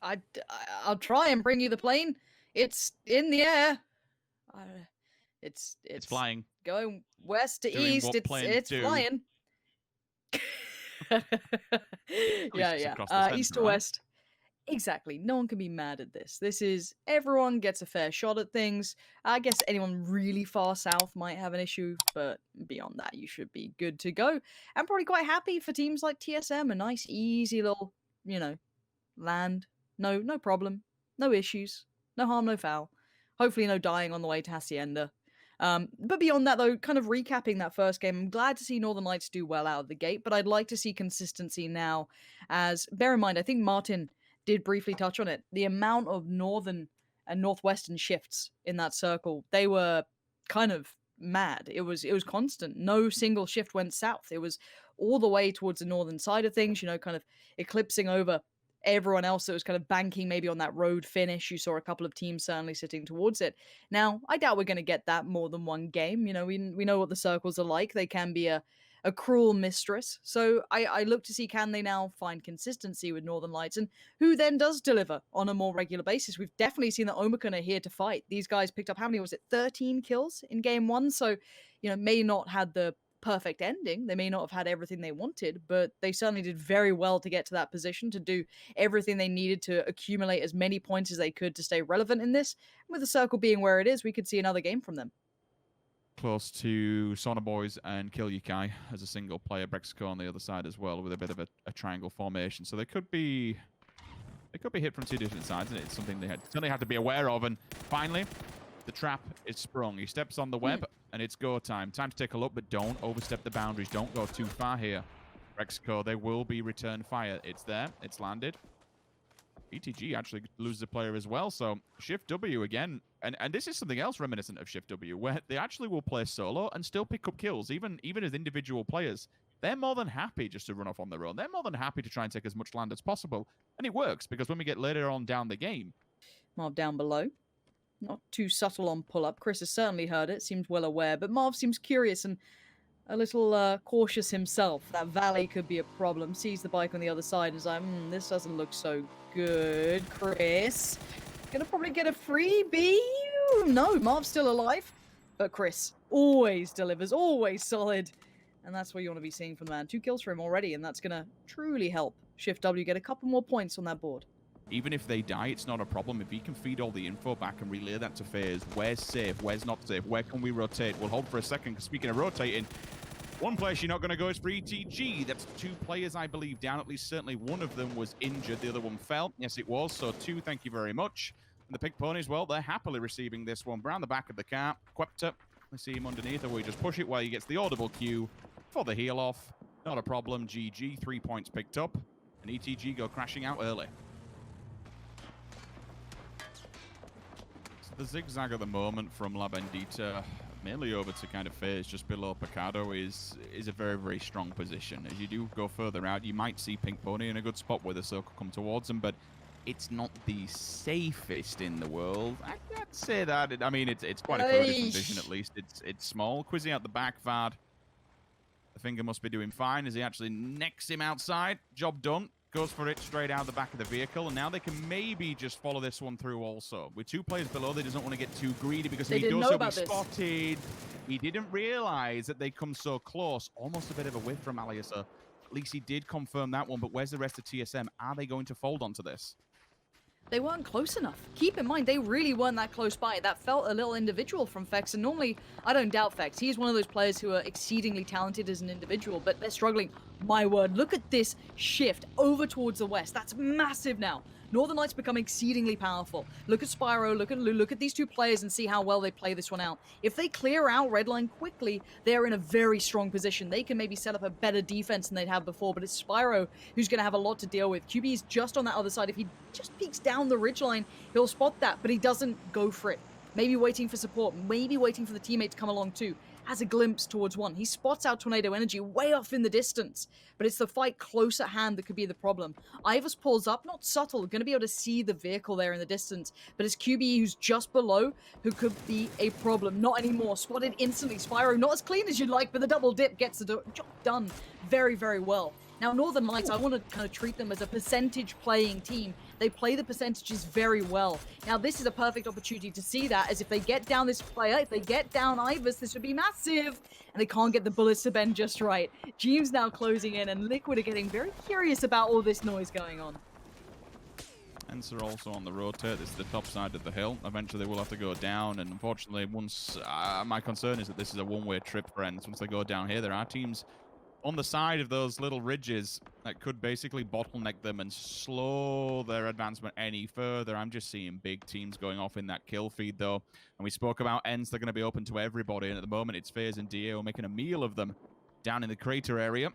I'll try and bring you the plane. It's in the air. It's flying. Going west to Doing east. what planes It's do. flying. Yeah. East to west. Exactly. No one can be mad at this. This is everyone gets a fair shot at things. I guess anyone really far south might have an issue, but beyond that, you should be good to go. I'm probably quite happy for teams like TSM, a nice, easy little, land. No problem. No issues. No harm, no foul. Hopefully no dying on the way to Hacienda. But beyond that, though, kind of recapping that first game, I'm glad to see Northern Lights do well out of the gate, but I'd like to see consistency now. As, bear in mind, I think Martin did briefly touch on it. The amount of northern and northwestern shifts in that circle, they were kind of mad. It was constant. No single shift went south. It was all the way towards the northern side of things, kind of eclipsing over everyone else that was kind of banking maybe on that road finish. You saw a couple of teams certainly sitting towards it. Now, I doubt we're going to get that more than one game. We know what the circles are like. They can be a cruel mistress. So I look to see, can they now find consistency with Northern Lights, and who then does deliver on a more regular basis? We've definitely seen that Omicron are here to fight. These guys picked up, how many was it, 13 kills in game one? So, may not have the perfect ending. They may not have had everything they wanted, but they certainly did very well to get to that position, to do everything they needed to accumulate as many points as they could to stay relevant in this. And with the circle being where it is, we could see another game from them. Close to Sauna Boys and Kill Yukai as a single player. Brexico on the other side as well, with a bit of a triangle formation. So they could be hit from two different sides, and it's something they certainly have to be aware of. And finally, the trap is sprung. He steps on the web, and it's go time. Time to take a look, but don't overstep the boundaries. Don't go too far here. Brexico, they will be return fire. It's there. It's landed. ETG actually loses a player as well, so Shift W again. And this is something else reminiscent of Shift W, where they actually will play solo and still pick up kills, even as individual players. They're more than happy just to run off on their own. They're more than happy to try and take as much land as possible. And it works, because when we get later on down the game... Marv down below. Not too subtle on pull-up. Chris has certainly heard it, seems well aware, but Marv seems curious and a little cautious himself. That valley could be a problem. Sees the bike on the other side and is like, this doesn't look so good. Chris, gonna probably get a freebie? No, Marv's still alive. But Chris always delivers, always solid. And that's what you want to be seeing from the man. 2 kills for him already, and that's gonna truly help Shift W get a couple more points on that board. Even if they die, it's not a problem. If he can feed all the info back and relay that to FaZe, where's safe, where's not safe, where can we rotate? We'll hold for a second, because speaking of rotating, one place you're not going to go is for ETG. That's 2 players, I believe, down. At least certainly one of them was injured. The other one fell. Yes, it was. So 2, thank you very much. And the Pink Ponies, well, they're happily receiving this one. Around the back of the car. Quepta, we see him underneath, or we just push it while he gets the audible cue for the heal off. Not a problem. GG, 3 points picked up. And ETG go crashing out early. The zigzag at the moment from La Bendita, mainly over to kind of FaZe just below Picado, is a very, very strong position. As you do go further out, you might see Pink Pony in a good spot where the circle come towards them, but it's not the safest in the world. I can't say that. I mean, it's quite a clear different vision at least. It's small. Quizzy out the back, Vad. The finger must be doing fine as he actually necks him outside. Job done. Goes for it straight out the back of the vehicle, and now they can maybe just follow this one through also. With 2 players below, they doesn't want to get too greedy, because if he does, he'll be spotted. He didn't realize that they'd come so close. Almost a bit of a whiff from Alias. At least he did confirm that one, but where's the rest of TSM? Are they going to fold onto this? They weren't close enough. Keep in mind, they really weren't that close by. That felt a little individual from Fex, and normally, I don't doubt Fex. He's one of those players who are exceedingly talented as an individual, but they're struggling. My word, look at this shift over towards the west. That's massive now. Northern Lights become exceedingly powerful. Look at Spyro, look at Lou, look at these 2 players and see how well they play this one out. If they clear out Redline quickly, they're in a very strong position. They can maybe set up a better defense than they'd have before, but it's Spyro who's going to have a lot to deal with. QB is just on that other side. If he just peeks down the ridgeline, he'll spot that, but he doesn't go for it. Maybe waiting for support, maybe waiting for the teammate to come along too. Has a glimpse towards one. He spots out Tornado Energy way off in the distance, but it's the fight close at hand that could be the problem. Ivers pulls up, not subtle, going to be able to see the vehicle there in the distance, but it's QB who's just below, who could be a problem. Not anymore. Spotted instantly. Spyro, not as clean as you'd like, but the double dip gets the job done very, very well. Now, Northern Lights, I want to kind of treat them as a percentage playing team. They play the percentages very well. Now, this is a perfect opportunity to see that, as if they get down this player, if they get down Ivers, this would be massive. And they can't get the bullets to bend just right. Jeeves now closing in, and Liquid are getting very curious about all this noise going on. Ents are also on the rotate. This is the top side of the hill. Eventually, they will have to go down. And unfortunately, once my concern is that this is a one-way trip for Ents. Once they go down here, there are teams on the side of those little ridges that could basically bottleneck them and slow their advancement any further. I'm just seeing big teams going off in that kill feed, though. And we spoke about Ents. They're going to be open to everybody. And at the moment, it's FaZe and DA making a meal of them down in the crater area.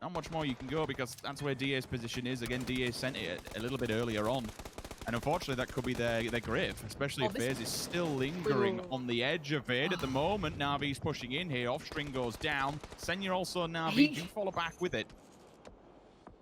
Not much more you can go because that's where DA's position is. Again, DA sent it a little bit earlier on. And unfortunately, that could be their grave, especially if FaZe is still lingering on the edge of it at the moment. Na'Vi's pushing in here. Offstring goes down. Senya also Na'Vi do follow back with it.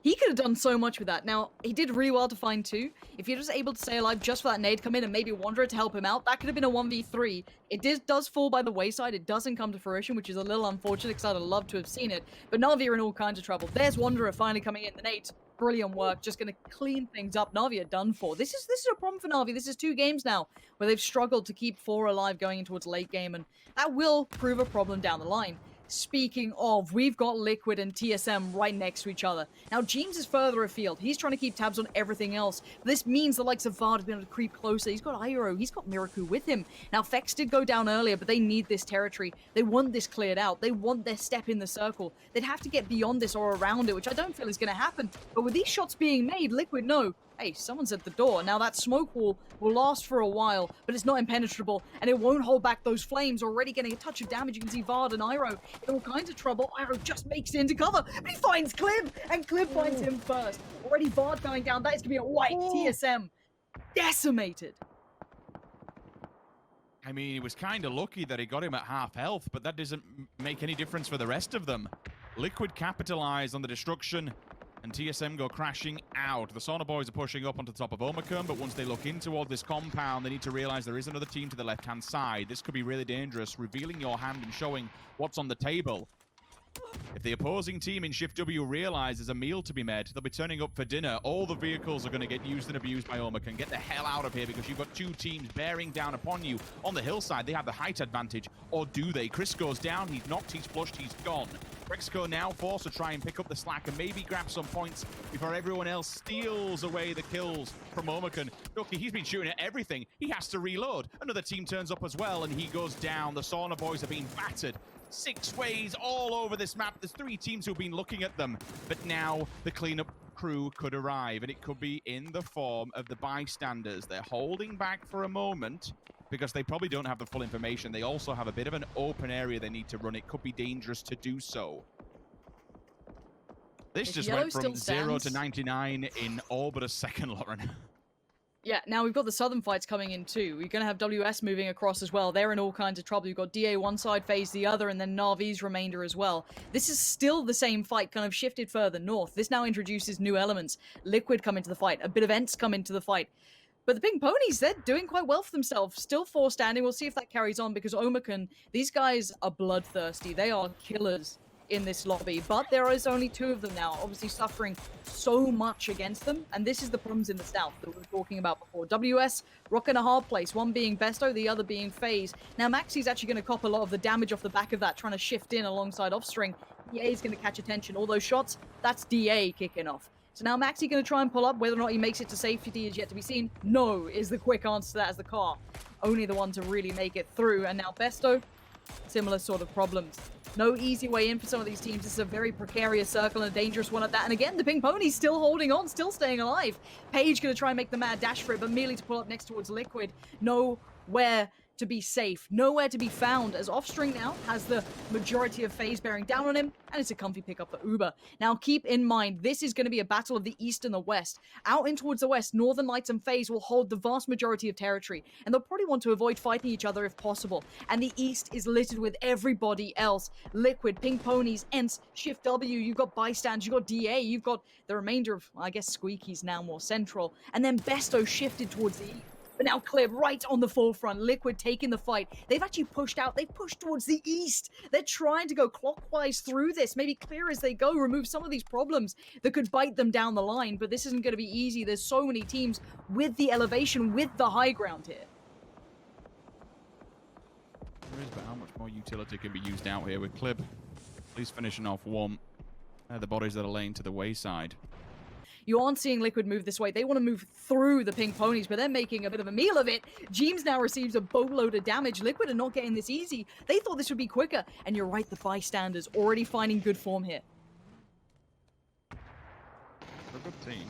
He could have done so much with that. Now, he did really well to find two. If he was able to stay alive just for that nade come in and maybe Wanderer to help him out, that could have been a 1v3. It does fall by the wayside. It doesn't come to fruition, which is a little unfortunate because I'd have loved to have seen it. But Na'Vi are in all kinds of trouble. There's Wanderer finally coming in. The nade, brilliant work. Just going to clean things up. Na'Vi are done for. This is a problem for Na'Vi. This is 2 games now where they've struggled to keep 4 alive going into its late game, and that will prove a problem down the line. Speaking of, we've got Liquid and TSM right next to each other. Now, James is further afield. He's trying to keep tabs on everything else. This means the likes of Vard have been able to creep closer. He's got Iroh. He's got Miraku with him. Now, Fex did go down earlier, but they need this territory. They want this cleared out. They want their step in the circle. They'd have to get beyond this or around it, which I don't feel is going to happen. But with these shots being made, Liquid know, hey, someone's at the door. Now, that smoke wall will last for a while, but it's not impenetrable, and it won't hold back those flames. Already getting a touch of damage. You can see Vard and Iroh in all kinds of trouble. Iroh just makes it into cover, but he finds Clib, and Clib finds him first. Already Vard going down. That is going to be a white. TSM decimated. I mean, he was kind of lucky that he got him at half health, but that doesn't make any difference for the rest of them. Liquid capitalize on the destruction, and TSM go crashing out. The Sauna boys are pushing up onto the top of Omicron, but once they look in toward this compound, they need to realize there is another team to the left-hand side. This could be really dangerous, revealing your hand and showing what's on the table. If the opposing team in Shift W realize there's a meal to be made, they'll be turning up for dinner. All the vehicles are going to get used and abused by Omicron. Get the hell out of here, because you've got 2 teams bearing down upon you. On the hillside, they have the height advantage, or do they? Chris goes down, he's knocked, he's flushed, he's gone. Rexco now forced to try and pick up the slack and maybe grab some points before everyone else steals away the kills from Omicron. Okay, he's been shooting at everything. He has to reload. Another team turns up as well, and he goes down. The Sauna boys are being battered 6 ways all over this map. There's 3 teams who've been looking at them, but now the cleanup crew could arrive, and it could be in the form of the bystanders. They're holding back for a moment because they probably don't have the full information. They also have a bit of an open area they need to run. It could be dangerous to do so. This just went from 0 to 99 in all but a second, Lauren. Yeah, now we've got the southern fights coming in too. We're going to have WS moving across as well. They're in all kinds of trouble. You've got DA one side, FaZe the other, and then Na'Vi's remainder as well. This is still the same fight, kind of shifted further north. This now introduces new elements. Liquid come into the fight. A bit of Ents come into the fight. But the Pink Ponies, they're doing quite well for themselves. Still 4 standing. We'll see if that carries on, because Omicron, these guys are bloodthirsty. They are killers in this lobby, but there is only 2 of them now, obviously suffering so much against them, and this is the problems in the south that we were talking about before. WS rocking a hard place, one being Besto, the other being FaZe. Now Maxi's actually going to cop a lot of the damage off the back of that, trying to shift in alongside Offstring. DA is going to catch attention. All those shots, that's DA kicking off. So now Maxi going to try and pull up. Whether or not he makes it to safety is yet to be seen. No is the quick answer to that, as the car only the one to really make it through. And now Besto, similar sort of problems. No easy way in for some of these teams. This is a very precarious circle and a dangerous one at that. And again, the Pink Pony's still holding on, still staying alive. Paige going to try and make the mad dash for it, but merely to pull up next towards Liquid. Nowhere to be safe, nowhere to be found, as Offstring now has the majority of FaZe bearing down on him, and it's a comfy pickup for Uber. Now keep in mind, this is going to be a battle of the east and the west. Out in towards the west, Northern Lights and FaZe will hold the vast majority of territory, and they'll probably want to avoid fighting each other if possible. And the east is littered with everybody else. Liquid, Pink Ponies, Ents, Shift W, you've got Bystanders, you've got DA, you've got the remainder of, I guess, Squeaky's now more central, and then Besto shifted towards the east. But now Clib right on the forefront. Liquid taking the fight. They've actually pushed out. They've pushed towards the east. They're trying to go clockwise through this. Maybe clear as they go, remove some of these problems that could bite them down the line. But this isn't going to be easy. There's so many teams with the elevation, with the high ground here. There is, but how much more utility can be used out here with Clib? At least finishing off one. They're the bodies that are laying to the wayside. You aren't seeing Liquid move this way. They want to move through the pink ponies, but they're making a bit of a meal of it. Jeems now receives a boatload of damage. Liquid are not getting this easy. They thought this would be quicker. And you're right, the bystanders already finding good form here. They're a good team.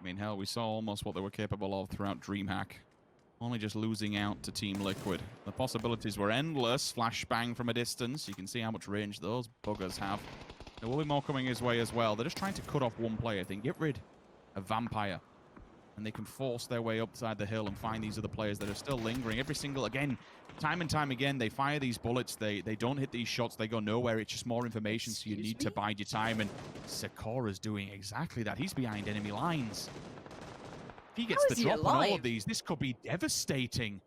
I mean, hell, we saw almost what they were capable of throughout DreamHack. Only just losing out to Team Liquid. The possibilities were endless. Flashbang from a distance. You can see how much range those buggers have. There will be more coming his way as well. They're just trying to cut off one player. They can get rid of Vampire. And they can force their way upside the hill and find these other players that are still lingering. Every single, again, time and time again, they fire these bullets. They don't hit these shots. They go nowhere. It's just more information, so you need to bide your time. And Sakura's doing exactly that. He's behind enemy lines. If he gets the drop on all of these, this could be devastating.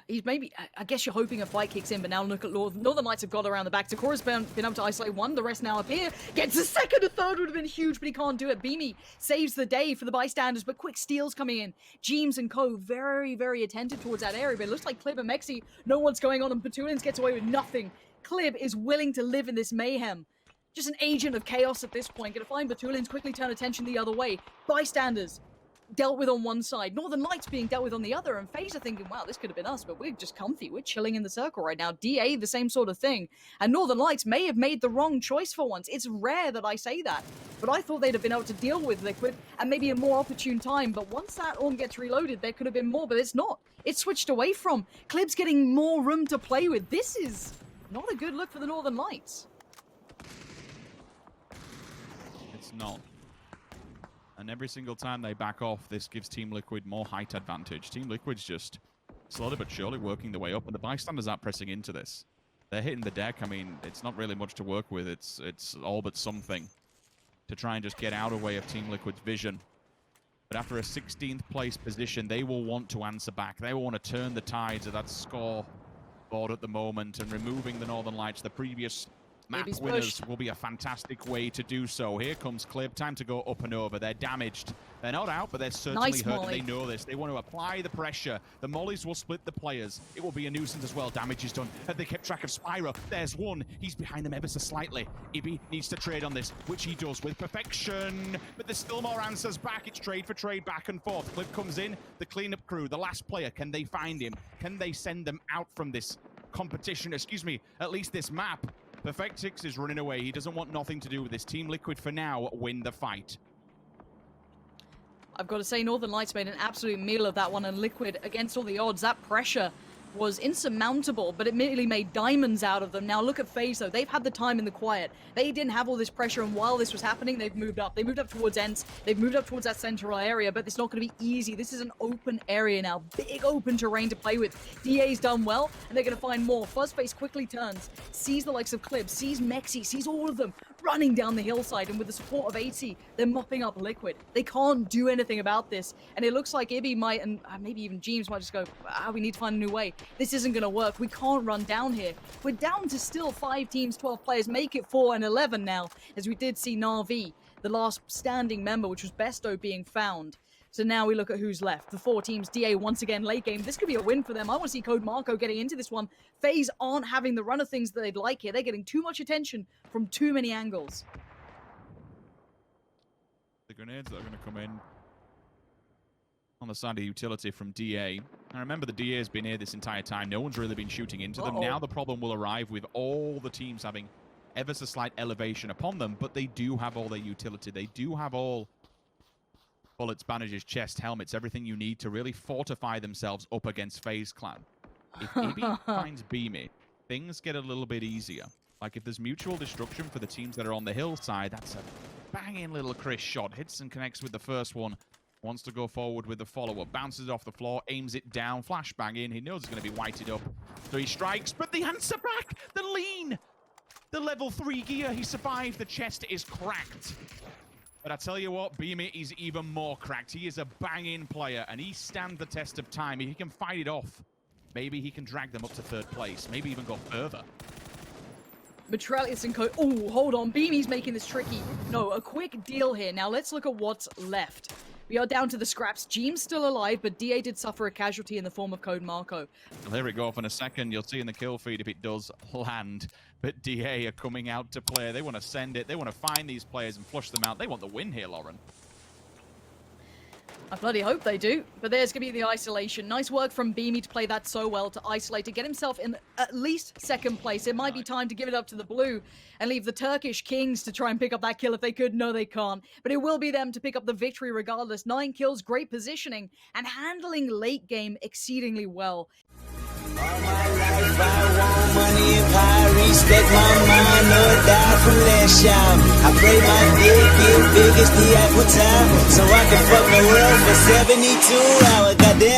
He's maybe, I guess you're hoping a fight kicks in, but now look at Northern Lights have got around the back. Sakura's been able to isolate one, the rest now appear. Gets a second, a third would have been huge, but he can't do it. Beamy saves the day for the bystanders, but quick steals coming in. Jeems and Co. very, very attentive towards that area, but it looks like Clib and Mexi know what's going on, and Petulins gets away with nothing. Clib is willing to live in this mayhem. Just an agent of chaos at this point. Gonna find Petulins, quickly turn attention the other way. Bystanders dealt with on one side, Northern Lights being dealt with on the other, and FaZe are thinking, wow, this could have been us, but we're just comfy. We're chilling in the circle right now. DA, the same sort of thing. And Northern Lights may have made the wrong choice for once. It's rare that I say that, but I thought they'd have been able to deal with Liquid and maybe a more opportune time, but once that orb gets reloaded, there could have been more, but it's not. It's switched away from. Clib's getting more room to play with. This is not a good look for the Northern Lights. It's not. And every single time they back off, this gives Team Liquid more height advantage. Team Liquid's just slowly but surely working their way up, and the bystanders aren't pressing into this. They're hitting the deck. I mean, it's not really much to work with. It's all but something to try and just get out of the way of Team Liquid's vision. But after a 16th place position, they will want to answer back. They will want to turn the tides of that score board at the moment, and removing the Northern Lights, the previous map winners, will be a fantastic way to do so. Here comes Clib. Time to go up and over. They're damaged. They're not out, but they're certainly hurt, and they know this. They want to apply the pressure. The mollies will split the players. It will be a nuisance as well. Damage is done. They kept track of Spyro. There's one. He's behind them ever so slightly. Ibi needs to trade on this, which he does with perfection. But there's still more answers back. It's trade for trade, back and forth. Clib comes in. The cleanup crew, the last player. Can they find him? Can they send them out from this competition? Excuse me, at least this map. Perfectix is running away. He doesn't want nothing to do with this. Team Liquid, for now, win the fight. I've got to say, Northern Lights made an absolute meal of that one, and Liquid, against all the odds, that pressure was insurmountable, but it merely made diamonds out of them. Now look at FaZe though. They've had the time in the quiet. They didn't have all this pressure, and while this was happening, they've moved up. They moved up towards Ents. They've moved up towards that central area, but it's not going to be easy. This is an open area now. Big open terrain to play with. DA's done well, and they're going to find more. Fuzzface quickly turns, sees the likes of Clib, sees Mexi, sees all of them running down the hillside, and with the support of 80, they're mopping up Liquid. They can't do anything about this, and it looks like Ibi might, and maybe even Jeems might just go, we need to find a new way. This isn't going to work. We can't run down here. We're down to still 5 teams, 12 players, make it 4 and 11 now, as we did see Na'Vi, the last standing member, which was Besto, being found. So now we look at who's left. The 4 teams, DA once again late game. This could be a win for them. I want to see Code Marco getting into this one. FaZe aren't having the run of things that they'd like here. They're getting too much attention from too many angles. The grenades that are going to come in on the side of utility from DA. Now remember, the DA has been here this entire time. No one's really been shooting into them. Now the problem will arrive with all the teams having ever so slight elevation upon them, but they do have all their utility. They do have all bullets, bandages, chest, helmets, everything you need to really fortify themselves up against FaZe Clan. If Ibi finds Beamy, things get a little bit easier. Like if there's mutual destruction for the teams that are on the hillside, that's a banging little Chris shot. Hits and connects with the first one. Wants to go forward with the follow-up. Bounces off the floor, aims it down, flashbang in. He knows it's going to be whited up. 3 strikes, but the answer back! The lean! The level 3 gear, he survived. The chest is cracked. But I tell you what, Beamy is even more cracked. He is a banging player, and he stands the test of time. If he can fight it off, maybe he can drag them up to 3rd place, maybe even go further. Metrelius and Co. Oh, hold on. Beamy's making this tricky. No, a quick deal here. Now let's look at what's left. We are down to the scraps. Jeem's still alive, but DA did suffer a casualty in the form of Code Marco. Well, here it go off in a second. You'll see in the kill feed if it does land. But DA are coming out to play. They want to send it. They want to find these players and flush them out. They want the win here, Lauren. I bloody hope they do. But there's going to be the isolation. Nice work from Beamy to play that so well, to isolate, to get himself in at least 2nd place. It might be time to give it up to the blue and leave the Turkish Kings to try and pick up that kill if they could. No, they can't. But it will be them to pick up the victory regardless. 9 kills, great positioning, and handling late game exceedingly well. All my life I want money and power, respect my mind, or die from last shine. I pray my dick get big as the Apple time, so I can fuck the world for 72 hours. Goddamn.